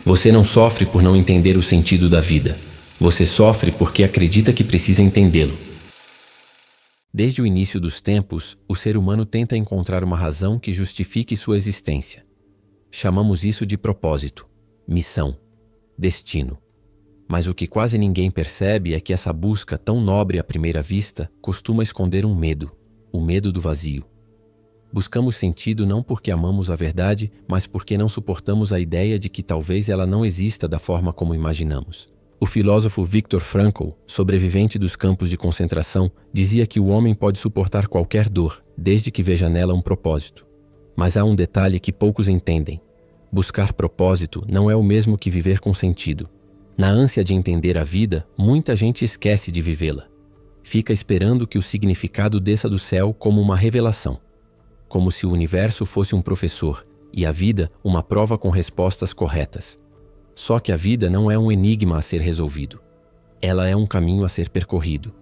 Você não sofre por não entender o sentido da vida. Você sofre porque acredita que precisa entendê-lo. Desde o início dos tempos, o ser humano tenta encontrar uma razão que justifique sua existência. Chamamos isso de propósito, missão, destino. Mas o que quase ninguém percebe é que essa busca, tão nobre à primeira vista, costuma esconder um medo, o medo do vazio. Buscamos sentido não porque amamos a verdade, mas porque não suportamos a ideia de que talvez ela não exista da forma como imaginamos. O filósofo Viktor Frankl, sobrevivente dos campos de concentração, dizia que o homem pode suportar qualquer dor, desde que veja nela um propósito. Mas há um detalhe que poucos entendem. Buscar propósito não é o mesmo que viver com sentido. Na ânsia de entender a vida, muita gente esquece de vivê-la. Fica esperando que o significado desça do céu como uma revelação. Como se o universo fosse um professor e a vida uma prova com respostas corretas. Só que a vida não é um enigma a ser resolvido. Ela é um caminho a ser percorrido.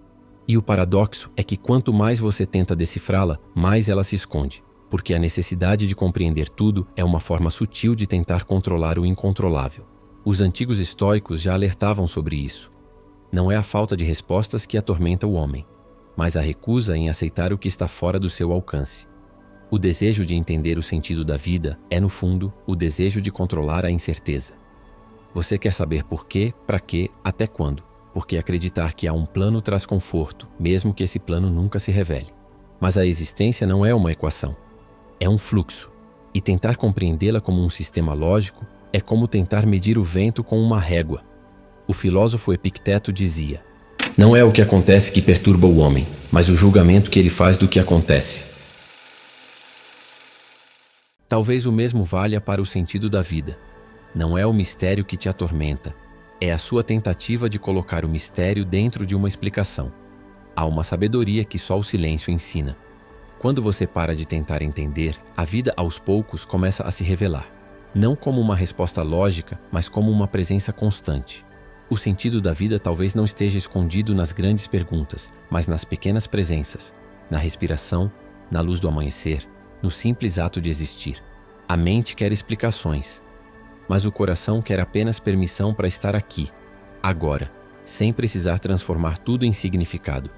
E o paradoxo é que quanto mais você tenta decifrá-la, mais ela se esconde, porque a necessidade de compreender tudo é uma forma sutil de tentar controlar o incontrolável. Os antigos estoicos já alertavam sobre isso. Não é a falta de respostas que atormenta o homem, mas a recusa em aceitar o que está fora do seu alcance. O desejo de entender o sentido da vida é, no fundo, o desejo de controlar a incerteza. Você quer saber por quê, para quê, até quando, porque acreditar que há um plano traz conforto, mesmo que esse plano nunca se revele. Mas a existência não é uma equação, é um fluxo, e tentar compreendê-la como um sistema lógico é como tentar medir o vento com uma régua. O filósofo Epicteto dizia: não é o que acontece que perturba o homem, mas o julgamento que ele faz do que acontece. Talvez o mesmo valha para o sentido da vida. Não é o mistério que te atormenta, é a sua tentativa de colocar o mistério dentro de uma explicação. Há uma sabedoria que só o silêncio ensina. Quando você para de tentar entender, a vida aos poucos começa a se revelar. Não como uma resposta lógica, mas como uma presença constante. O sentido da vida talvez não esteja escondido nas grandes perguntas, mas nas pequenas presenças, na respiração, na luz do amanhecer, no simples ato de existir. A mente quer explicações, mas o coração quer apenas permissão para estar aqui, agora, sem precisar transformar tudo em significado.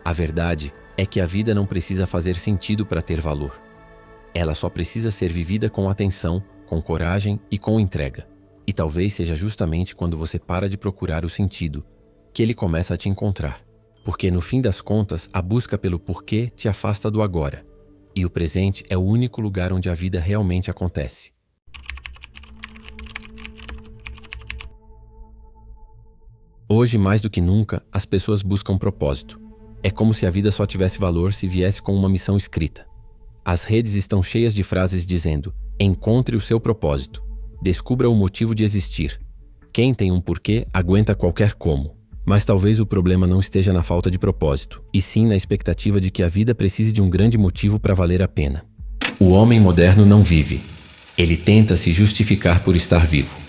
A verdade é que a vida não precisa fazer sentido para ter valor. Ela só precisa ser vivida com atenção, com coragem e com entrega. E talvez seja justamente quando você para de procurar o sentido, que ele começa a te encontrar. Porque no fim das contas, a busca pelo porquê te afasta do agora. E o presente é o único lugar onde a vida realmente acontece. Hoje, mais do que nunca, as pessoas buscam propósito. É como se a vida só tivesse valor se viesse com uma missão escrita. As redes estão cheias de frases dizendo: encontre o seu propósito, descubra o motivo de existir. Quem tem um porquê aguenta qualquer como. Mas talvez o problema não esteja na falta de propósito, e sim na expectativa de que a vida precise de um grande motivo para valer a pena. O homem moderno não vive. Ele tenta se justificar por estar vivo.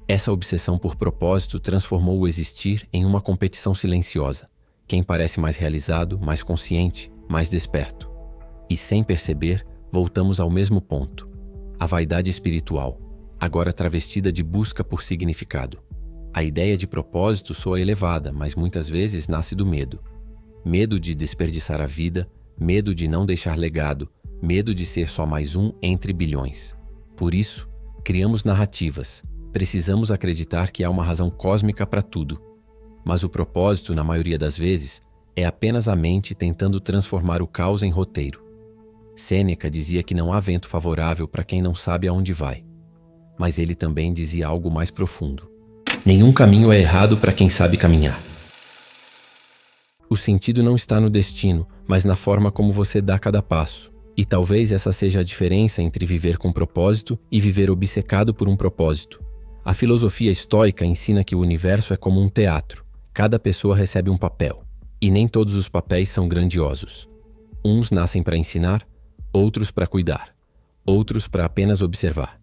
Essa obsessão por propósito transformou o existir em uma competição silenciosa. Quem parece mais realizado, mais consciente, mais desperto. E sem perceber, voltamos ao mesmo ponto. A vaidade espiritual, agora travestida de busca por significado. A ideia de propósito soa elevada, mas muitas vezes nasce do medo. Medo de desperdiçar a vida, medo de não deixar legado, medo de ser só mais um entre bilhões. Por isso, criamos narrativas. Precisamos acreditar que há uma razão cósmica para tudo. Mas o propósito, na maioria das vezes, é apenas a mente tentando transformar o caos em roteiro. Sêneca dizia que não há vento favorável para quem não sabe aonde vai. Mas ele também dizia algo mais profundo. Nenhum caminho é errado para quem sabe caminhar. O sentido não está no destino, mas na forma como você dá cada passo. E talvez essa seja a diferença entre viver com propósito e viver obcecado por um propósito. A filosofia estoica ensina que o universo é como um teatro. Cada pessoa recebe um papel. E nem todos os papéis são grandiosos. Uns nascem para ensinar, outros para cuidar, outros para apenas observar.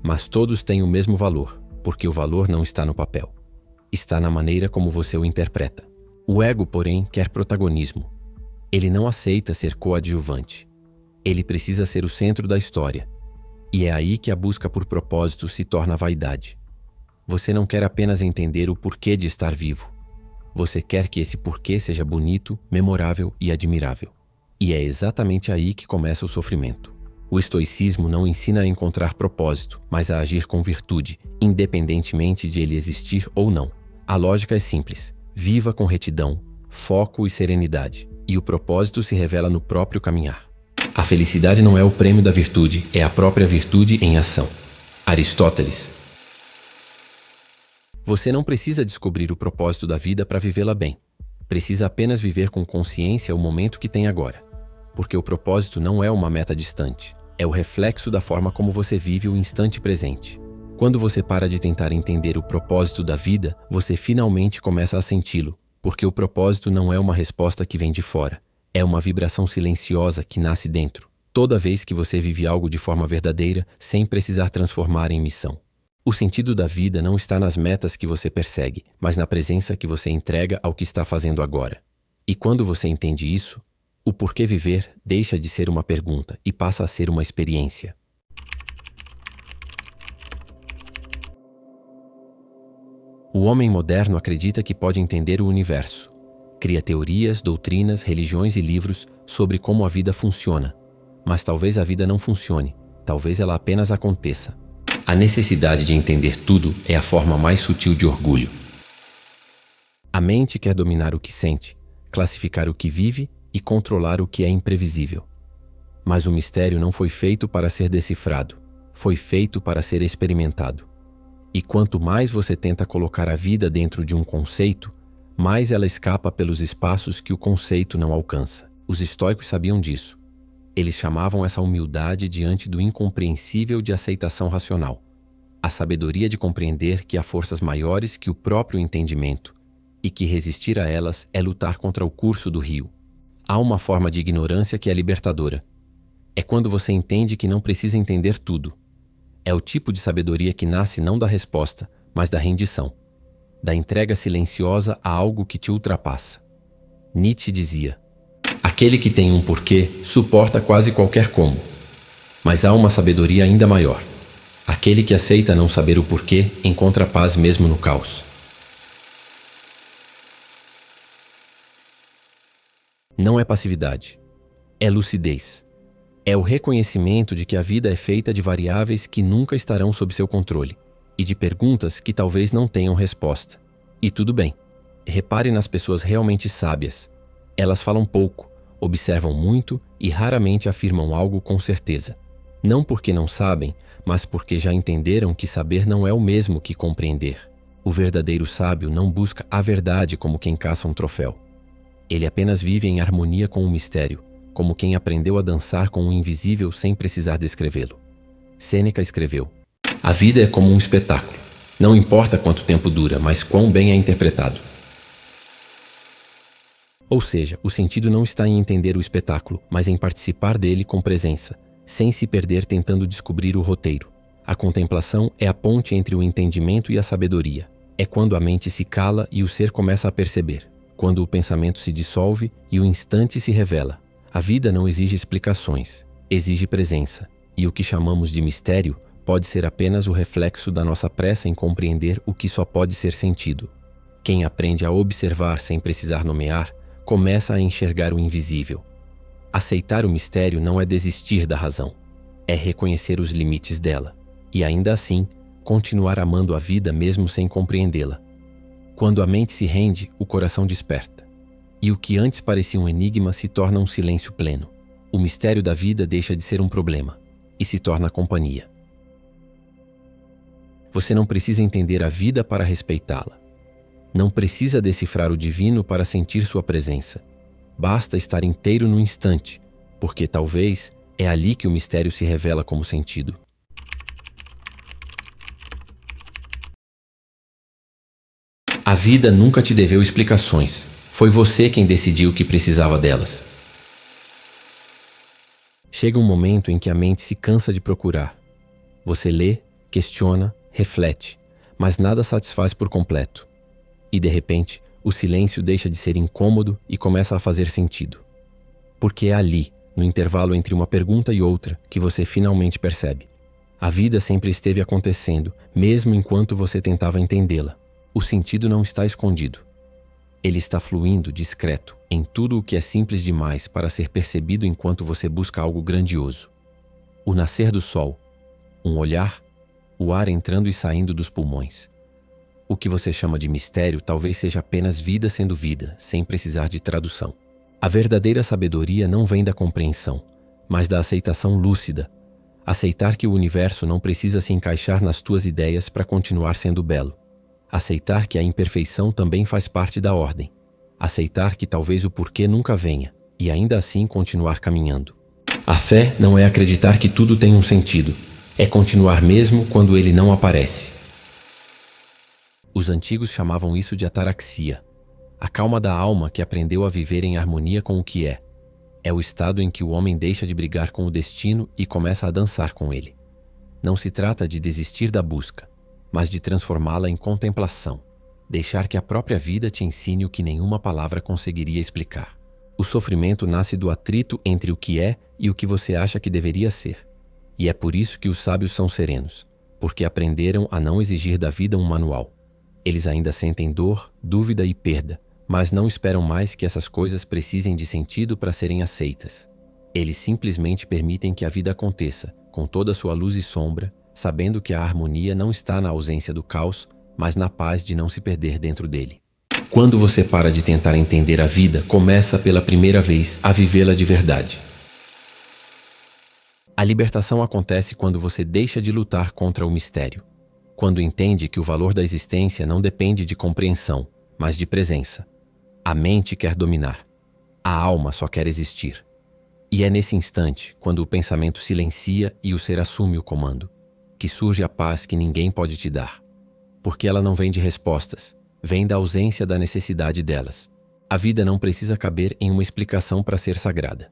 Mas todos têm o mesmo valor, porque o valor não está no papel. Está na maneira como você o interpreta. O ego, porém, quer protagonismo. Ele não aceita ser coadjuvante. Ele precisa ser o centro da história. E é aí que a busca por propósito se torna vaidade. Você não quer apenas entender o porquê de estar vivo. Você quer que esse porquê seja bonito, memorável e admirável. E é exatamente aí que começa o sofrimento. O estoicismo não ensina a encontrar propósito, mas a agir com virtude, independentemente de ele existir ou não. A lógica é simples. Viva com retidão, foco e serenidade, e o propósito se revela no próprio caminhar. A felicidade não é o prêmio da virtude, é a própria virtude em ação. Aristóteles. Você não precisa descobrir o propósito da vida para vivê-la bem. Precisa apenas viver com consciência o momento que tem agora. Porque o propósito não é uma meta distante, é o reflexo da forma como você vive o instante presente. Quando você para de tentar entender o propósito da vida, você finalmente começa a senti-lo, porque o propósito não é uma resposta que vem de fora, é uma vibração silenciosa que nasce dentro, toda vez que você vive algo de forma verdadeira, sem precisar transformar em missão. O sentido da vida não está nas metas que você persegue, mas na presença que você entrega ao que está fazendo agora. E quando você entende isso, o porquê viver deixa de ser uma pergunta e passa a ser uma experiência. O homem moderno acredita que pode entender o universo. Cria teorias, doutrinas, religiões e livros sobre como a vida funciona. Mas talvez a vida não funcione, talvez ela apenas aconteça. A necessidade de entender tudo é a forma mais sutil de orgulho. A mente quer dominar o que sente, classificar o que vive e controlar o que é imprevisível. Mas o mistério não foi feito para ser decifrado, foi feito para ser experimentado. E quanto mais você tenta colocar a vida dentro de um conceito, mais ela escapa pelos espaços que o conceito não alcança. Os estoicos sabiam disso. Eles chamavam essa humildade diante do incompreensível de aceitação racional. A sabedoria de compreender que há forças maiores que o próprio entendimento e que resistir a elas é lutar contra o curso do rio. Há uma forma de ignorância que é libertadora. É quando você entende que não precisa entender tudo. É o tipo de sabedoria que nasce não da resposta, mas da rendição, da entrega silenciosa a algo que te ultrapassa. Nietzsche dizia: aquele que tem um porquê suporta quase qualquer como. Mas há uma sabedoria ainda maior. Aquele que aceita não saber o porquê encontra paz mesmo no caos. Não é passividade. É lucidez. É o reconhecimento de que a vida é feita de variáveis que nunca estarão sob seu controle e de perguntas que talvez não tenham resposta. E tudo bem. Repare nas pessoas realmente sábias. Elas falam pouco, observam muito e raramente afirmam algo com certeza. Não porque não sabem, mas porque já entenderam que saber não é o mesmo que compreender. O verdadeiro sábio não busca a verdade como quem caça um troféu. Ele apenas vive em harmonia com o mistério, como quem aprendeu a dançar com o invisível sem precisar descrevê-lo. Sêneca escreveu: a vida é como um espetáculo. Não importa quanto tempo dura, mas quão bem é interpretado. Ou seja, o sentido não está em entender o espetáculo, mas em participar dele com presença, sem se perder tentando descobrir o roteiro. A contemplação é a ponte entre o entendimento e a sabedoria. É quando a mente se cala e o ser começa a perceber, quando o pensamento se dissolve e o instante se revela. A vida não exige explicações, exige presença, e o que chamamos de mistério pode ser apenas o reflexo da nossa pressa em compreender o que só pode ser sentido. Quem aprende a observar sem precisar nomear, começa a enxergar o invisível. Aceitar o mistério não é desistir da razão, é reconhecer os limites dela, e ainda assim, continuar amando a vida mesmo sem compreendê-la. Quando a mente se rende, o coração desperta, e o que antes parecia um enigma se torna um silêncio pleno. O mistério da vida deixa de ser um problema, e se torna companhia. Você não precisa entender a vida para respeitá-la. Não precisa decifrar o divino para sentir sua presença. Basta estar inteiro no instante, porque talvez é ali que o mistério se revela como sentido. A vida nunca te deveu explicações. Foi você quem decidiu que precisava delas. Chega um momento em que a mente se cansa de procurar. Você lê, questiona, reflete, mas nada satisfaz por completo. E de repente, o silêncio deixa de ser incômodo e começa a fazer sentido. Porque é ali, no intervalo entre uma pergunta e outra, que você finalmente percebe. A vida sempre esteve acontecendo, mesmo enquanto você tentava entendê-la. O sentido não está escondido. Ele está fluindo, discreto, em tudo o que é simples demais para ser percebido enquanto você busca algo grandioso. O nascer do sol, um olhar, o ar entrando e saindo dos pulmões. O que você chama de mistério talvez seja apenas vida sendo vida, sem precisar de tradução. A verdadeira sabedoria não vem da compreensão, mas da aceitação lúcida. Aceitar que o universo não precisa se encaixar nas tuas ideias para continuar sendo belo. Aceitar que a imperfeição também faz parte da ordem. Aceitar que talvez o porquê nunca venha, e ainda assim continuar caminhando. A fé não é acreditar que tudo tem um sentido, é continuar mesmo quando ele não aparece. Os antigos chamavam isso de ataraxia, a calma da alma que aprendeu a viver em harmonia com o que é. É o estado em que o homem deixa de brigar com o destino e começa a dançar com ele. Não se trata de desistir da busca, mas de transformá-la em contemplação, deixar que a própria vida te ensine o que nenhuma palavra conseguiria explicar. O sofrimento nasce do atrito entre o que é e o que você acha que deveria ser. E é por isso que os sábios são serenos, porque aprenderam a não exigir da vida um manual. Eles ainda sentem dor, dúvida e perda, mas não esperam mais que essas coisas precisem de sentido para serem aceitas. Eles simplesmente permitem que a vida aconteça, com toda a sua luz e sombra, sabendo que a harmonia não está na ausência do caos, mas na paz de não se perder dentro dele. Quando você para de tentar entender a vida, começa pela primeira vez a vivê-la de verdade. A libertação acontece quando você deixa de lutar contra o mistério. Quando entende que o valor da existência não depende de compreensão, mas de presença. A mente quer dominar. A alma só quer existir. E é nesse instante, quando o pensamento silencia e o ser assume o comando, que surge a paz que ninguém pode te dar. Porque ela não vem de respostas, vem da ausência da necessidade delas. A vida não precisa caber em uma explicação para ser sagrada.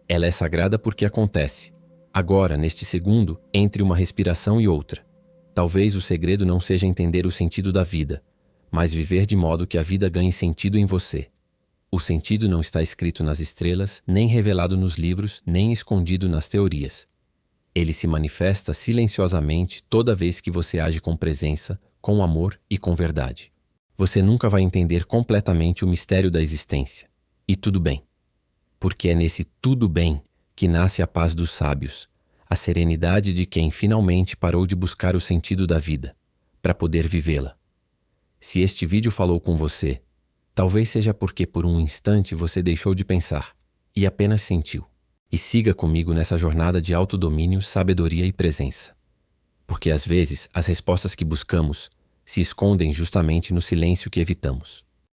Ela é sagrada porque acontece. Agora, neste segundo, entre uma respiração e outra. Talvez o segredo não seja entender o sentido da vida, mas viver de modo que a vida ganhe sentido em você. O sentido não está escrito nas estrelas, nem revelado nos livros, nem escondido nas teorias. Ele se manifesta silenciosamente toda vez que você age com presença, com amor e com verdade. Você nunca vai entender completamente o mistério da existência. E tudo bem. Porque é nesse tudo bem que nasce a paz dos sábios, a serenidade de quem finalmente parou de buscar o sentido da vida, para poder vivê-la. Se este vídeo falou com você, talvez seja porque por um instante você deixou de pensar e apenas sentiu. E siga comigo nessa jornada de autodomínio, sabedoria e presença. Porque às vezes as respostas que buscamos se escondem justamente no silêncio que evitamos.